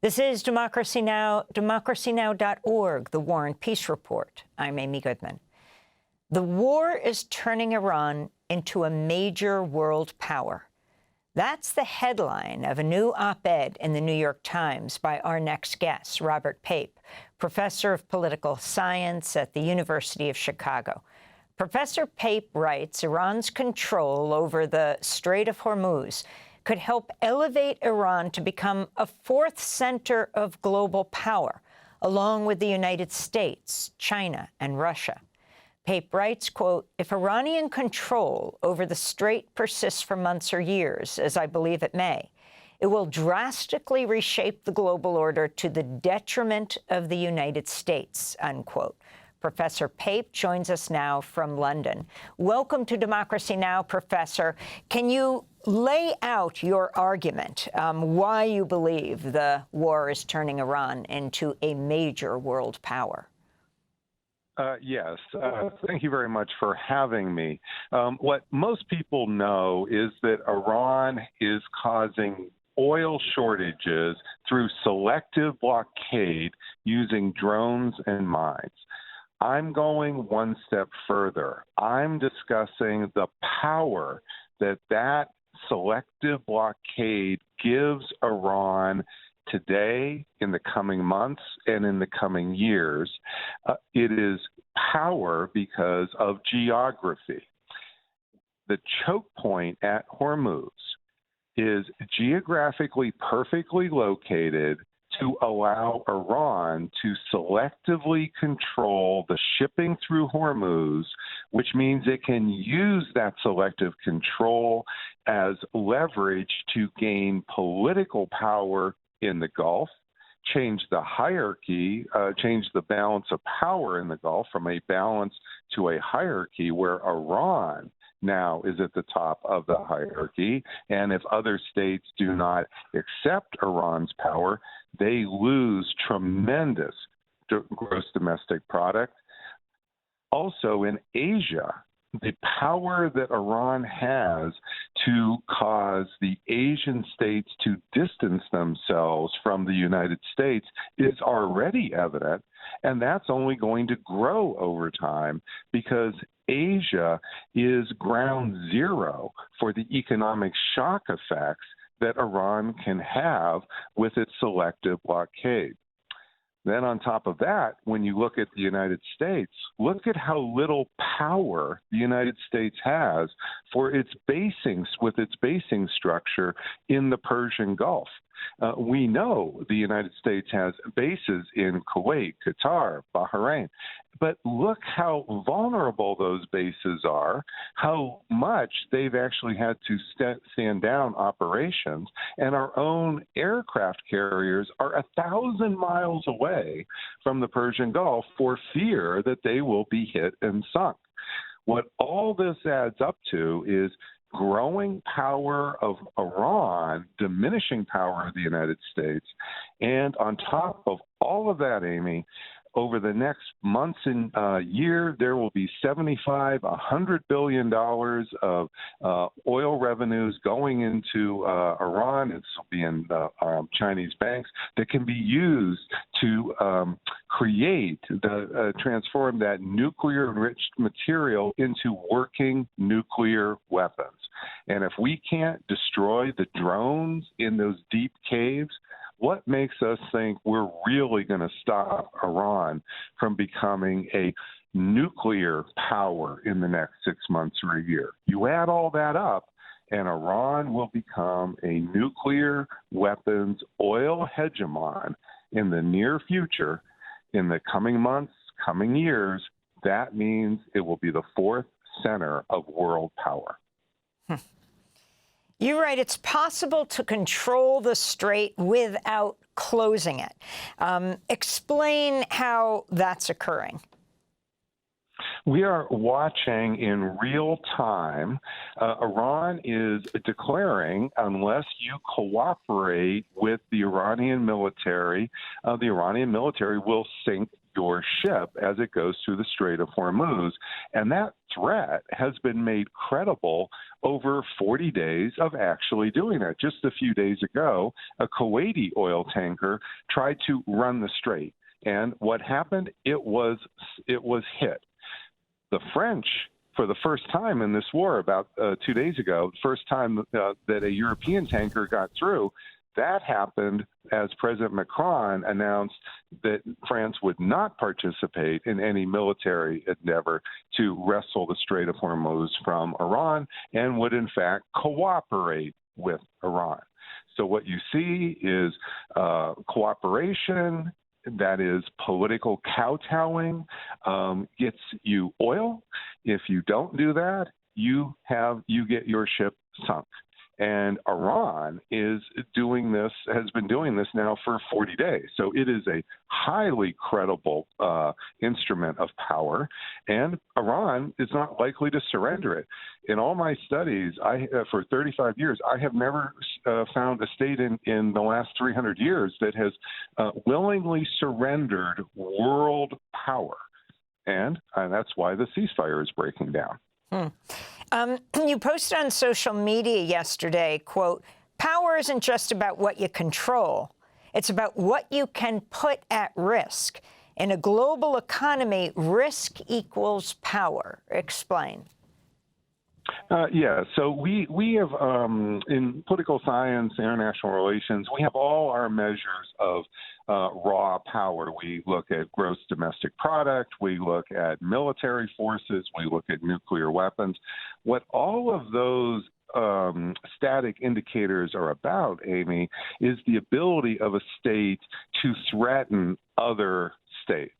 This is Democracy Now!, democracynow.org, the War and Peace Report. I'm Amy Goodman. The war is turning Iran into a major world power. That's the headline of a new op-ed in the New York Times by our next guest, Robert Pape, professor of political science at the University of Chicago. Professor Pape writes Iran's control over the Strait of Hormuz could help elevate Iran to become a fourth center of global power, along with the United States, China, and Russia. Pape writes, quote, if Iranian control over the strait persists for months or years, as I believe it may, it will drastically reshape the global order to the detriment of the United States, unquote. Professor Pape joins us now from London. Welcome to Democracy Now!, Professor. Can you lay out your argument, why you believe the war is turning Iran into a major world power? Yes. Thank you very much for having me. What most people know is that Iran is causing oil shortages through selective blockade using drones and mines. I'm going one step further. I'm discussing the power that selective blockade gives Iran today, in the coming months, and in the coming years. It is power because of geography. The choke point at Hormuz is geographically perfectly located to allow Iran to selectively control the shipping through Hormuz, which means it can use that selective control as leverage to gain political power in the Gulf, change the hierarchy, change the balance of power in the Gulf from a balance to a hierarchy where Iran now is at the top of the hierarchy. And if other states do not accept Iran's power, they lose tremendous gross domestic product. Also in Asia, the power that Iran has to cause the Asian states to distance themselves from the United States is already evident, and that's only going to grow over time because Asia is ground zero for the economic shock effects that Iran can have with its selective blockade. Then on top of that, when you look at the United States, look at how little power the United States has for its basing, with its basing structure in the Persian Gulf. We know the United States has bases in Kuwait, Qatar, Bahrain, but look how vulnerable those bases are, how much they've actually had to stand down operations, and our own aircraft carriers are 1,000 miles away from the Persian Gulf for fear that they will be hit and sunk. What all this adds up to is growing power of Iran, diminishing power of the United States, and on top of all of that, Amy, over the next months and year, there will be $100 billion of oil revenues going into Iran. This will be in Chinese banks that can be used to transform that nuclear-enriched material into working nuclear weapons. And if we can't destroy the drones in those deep caves, what makes us think we're really going to stop Iran from becoming a nuclear power in the next 6 months or a year? You add all that up, and Iran will become a nuclear weapons oil hegemon in the near future, in the coming months, coming years. That means it will be the fourth center of world power. You write it's possible to control the strait without closing it. Explain how that's occurring. We are watching in real time. Iran is declaring, unless you cooperate with the Iranian military will sink your ship as it goes through the Strait of Hormuz. And that threat has been made credible over 40 days of actually doing it. Just a few days ago, a Kuwaiti oil tanker tried to run the strait. And what happened? It was hit. The French, for the first time in this war about 2 days ago, first time that a European tanker got through, that happened as President Macron announced that France would not participate in any military endeavor to wrestle the Strait of Hormuz from Iran and would, in fact, cooperate with Iran. So what you see is cooperation, that is political kowtowing, gets you oil. If you don't do that, you get your ship sunk. And Iran has been doing this now for 40 days. So it is a highly credible instrument of power, and Iran is not likely to surrender it. In all my studies, for 35 years, I have never found a state in the last 300 years that has willingly surrendered world power. And that's why the ceasefire is breaking down. You posted on social media yesterday, quote, "Power isn't just about what you control. It's about what you can put at risk. In a global economy, risk equals power." Explain. Yeah, so we have, in political science, international relations, we have all our measures of raw power. We look at gross domestic product, we look at military forces, we look at nuclear weapons. What all of those static indicators are about, Amy, is the ability of a state to threaten other states,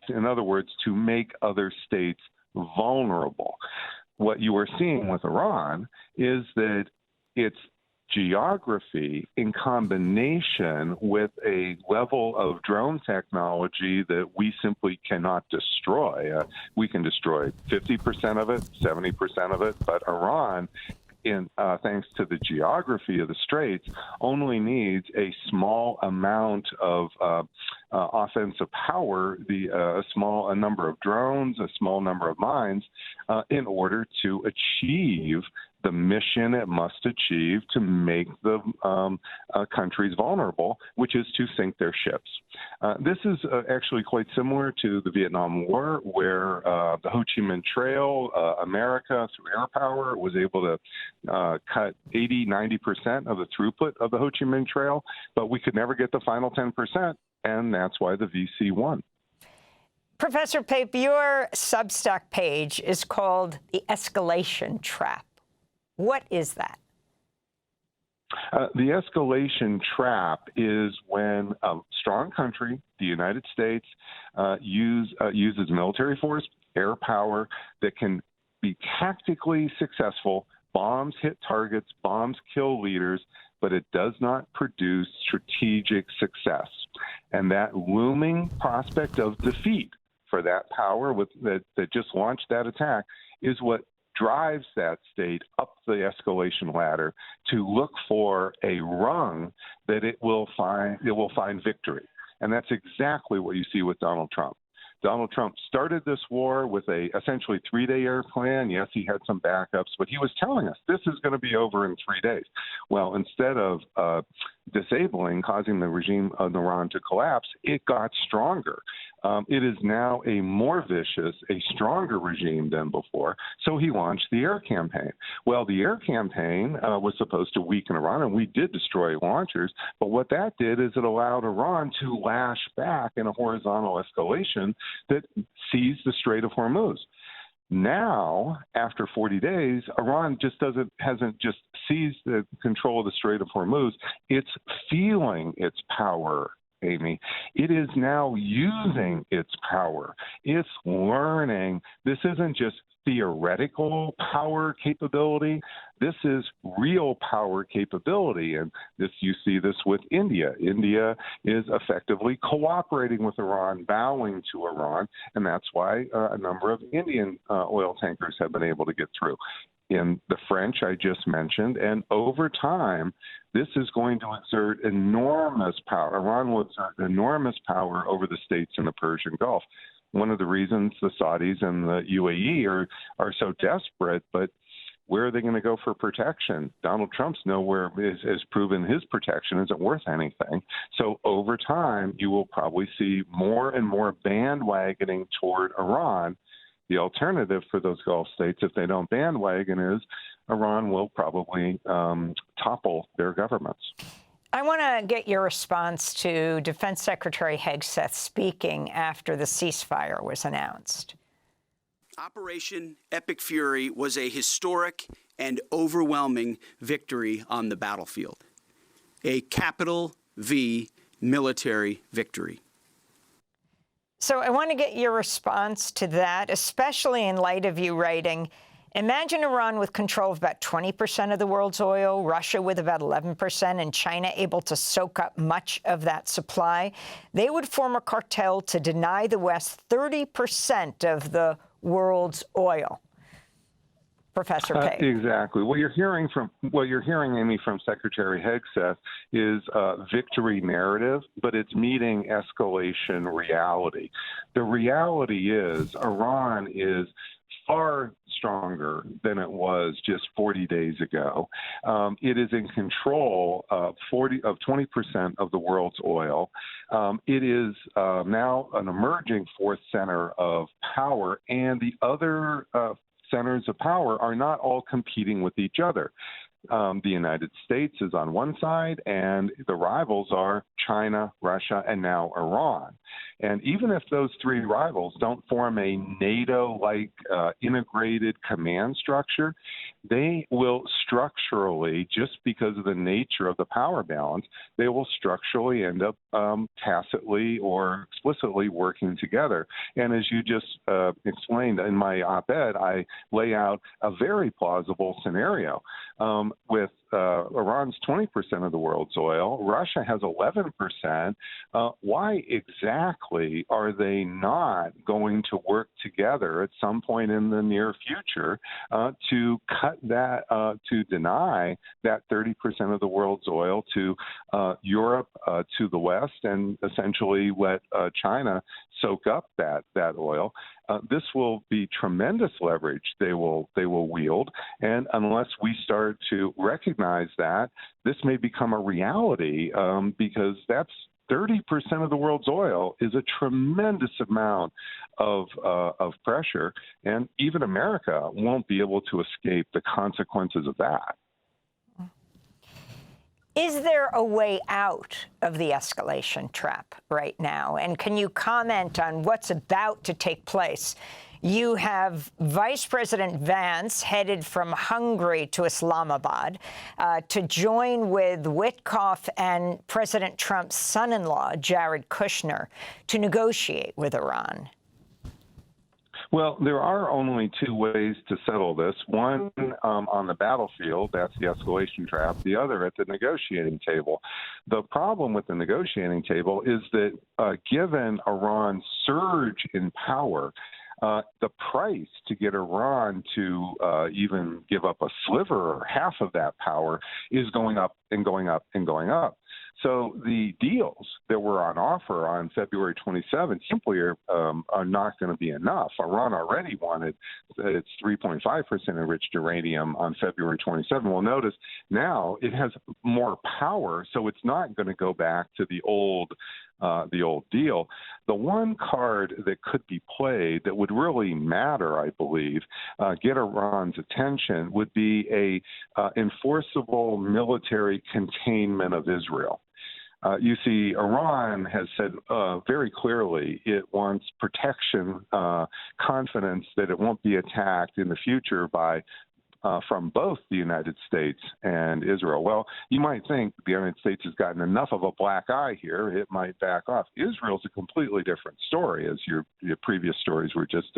in other words, to make other states vulnerable. What you are seeing with Iran is that its geography in combination with a level of drone technology that we simply cannot destroy. We can destroy 50% of it, 70% of it, but Iran, thanks to the geography of the straits, only needs a small amount of offensive power, a number of drones, a small number of mines, in order to achieve the mission it must achieve to make the countries vulnerable, which is to sink their ships. This is actually quite similar to the Vietnam War, where the Ho Chi Minh Trail, America, through air power, was able to cut 80–90% of the throughput of the Ho Chi Minh Trail, but we could never get the final 10%, and that's why the VC won. Professor Pape, your Substack page is called The Escalation Trap. What is that? The escalation trap is when a strong country, the United States, uses military force, air power, that can be tactically successful. Bombs hit targets, bombs kill leaders, but it does not produce strategic success. And that looming prospect of defeat for that power that just launched that attack is what drives that state up the escalation ladder to look for a rung that it will find victory. And that's exactly what you see with Donald Trump. Donald Trump started this war with a essentially 3-day air plan. Yes, he had some backups, but he was telling us this is going to be over in 3 days. Well, instead of causing the regime of Iran to collapse, it got stronger. It is now a more vicious, a stronger regime than before. So he launched the air campaign. Well, the air campaign was supposed to weaken Iran, and we did destroy launchers. But what that did is it allowed Iran to lash back in a horizontal escalation that seized the Strait of Hormuz. Now, after 40 days, Iran hasn't just seized the control of the Strait of Hormuz. It's feeling its power, Amy. It is now using its power. It's learning. This isn't just theoretical power capability. This is real power capability. And you see this with India. India is effectively cooperating with Iran, bowing to Iran, and that's why a number of Indian oil tankers have been able to get through. in the French I just mentioned. And over time, this is going to exert enormous power. Iran will exert enormous power over the states in the Persian Gulf. One of the reasons the Saudis and the UAE are so desperate, but where are they going to go for protection? Donald Trump's has proven his protection isn't worth anything. So over time, you will probably see more and more bandwagoning toward Iran. The alternative for those Gulf states, if they don't bandwagon, is Iran will probably topple their governments. I want to get your response to Defense Secretary Hegseth speaking after the ceasefire was announced. Operation Epic Fury was a historic and overwhelming victory on the battlefield, a capital V military victory. So I want to get your response to that, especially in light of you writing, imagine Iran with control of about 20% of the world's oil, Russia with about 11%, and China able to soak up much of that supply. They would form a cartel to deny the West 30% of the world's oil. Professor Pape. Exactly. What you're hearing, Amy, from Secretary Hegseth is a victory narrative, but it's meeting escalation reality. The reality is Iran is far stronger than it was just 40 days ago. It is in control of 20% of the world's oil. It is now an emerging fourth center of power, and the other centers of power are not all competing with each other. The United States is on one side, and the rivals are China, Russia, and now Iran. And even if those three rivals don't form a NATO-like integrated command structure, they will structurally, just because of the nature of the power balance, they will structurally end up tacitly or explicitly working together. And as you just explained in my op-ed, I lay out a very plausible scenario. With Iran's 20% of the world's oil, Russia has 11%. Why exactly are they not going to work together at some point in the near future to cut that, to deny that 30% of the world's oil to Europe, to the West, and essentially let China soak up that oil? This will be tremendous leverage they will wield, and unless we start to recognize that, this may become a reality because that's 30% of the world's oil is a tremendous amount of pressure, and even America won't be able to escape the consequences of that. Is there a way out of the escalation trap right now? And can you comment on what's about to take place? You have Vice President Vance headed from Hungary to Islamabad to join with Witkoff and President Trump's son-in-law, Jared Kushner, to negotiate with Iran. Well, there are only two ways to settle this. One on the battlefield, that's the escalation trap. The other at the negotiating table. The problem with the negotiating table is that given Iran's surge in power, the price to get Iran to even give up a sliver or half of that power is going up and going up and going up. So the deals that were on offer on February 27th simply are not going to be enough. Iran already wanted its 3.5% enriched uranium on February 27th. Well, notice now it has more power, so it's not going to go back to the old deal. The one card that could be played that would really matter, I believe, get Iran's attention would be a enforceable military containment of Israel. You see, Iran has said very clearly it wants protection, confidence that it won't be attacked in the future by from both the United States and Israel. Well, you might think the United States has gotten enough of a black eye here, it might back off. Israel's a completely different story, as your previous stories were just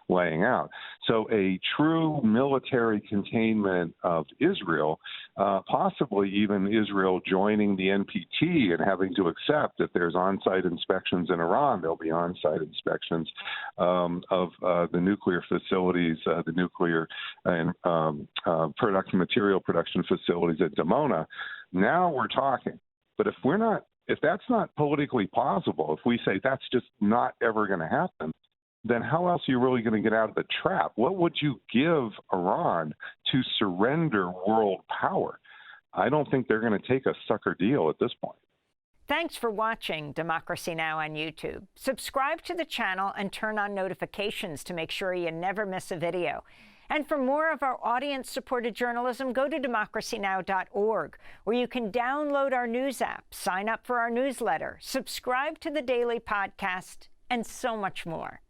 laying out. So a true military containment of Israel, possibly even Israel joining the NPT and having to accept that there's on-site inspections in Iran, there'll be on-site inspections of the nuclear facilities, the nuclear and material production facilities at Dimona. Now we're talking. But if that's not politically possible, if we say that's just not ever going to happen, then how else are you really going to get out of the trap? What would you give Iran to surrender world power? I don't think they're going to take a sucker deal at this point. Thanks for watching Democracy Now! On YouTube. Subscribe to the channel and turn on notifications to make sure you never miss a video. And for more of our audience-supported journalism, go to democracynow.org, where you can download our news app, sign up for our newsletter, subscribe to the daily podcast, and so much more.